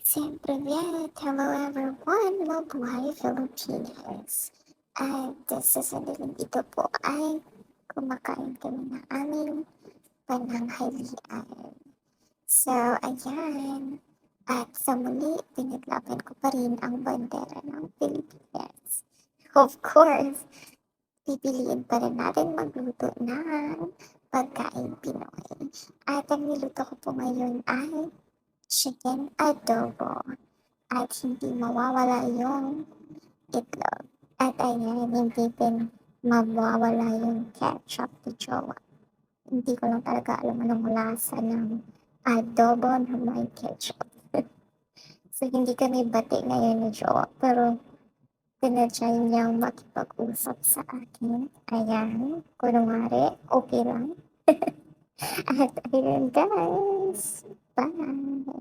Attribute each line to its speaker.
Speaker 1: Всем привет! Hello everyone! Mabuhay Filipinos! At sa sandaling ito po ay kumakain kami ng aming pananghalian. So, ayan. At sa muli, pinaglaban ko pa rin ang bandera ng Pilipinas. Of course, pipiliin pa rin natin magluto ng pagkain Pinoy. At ang niluto ko po ngayon ay chicken adobo. At hindi mawawala yung itlog. At ayan, hindi din mawawala yung ketchup ni Jowa. Hindi ko lang talaga alam anong lasa ng adobo na may ketchup. So, hindi kami bati ngayon ni Jowa, pero tinatry niyang makipag-usap sa akin. Ayan, kunwari, okay lang. At ayun guys, bye!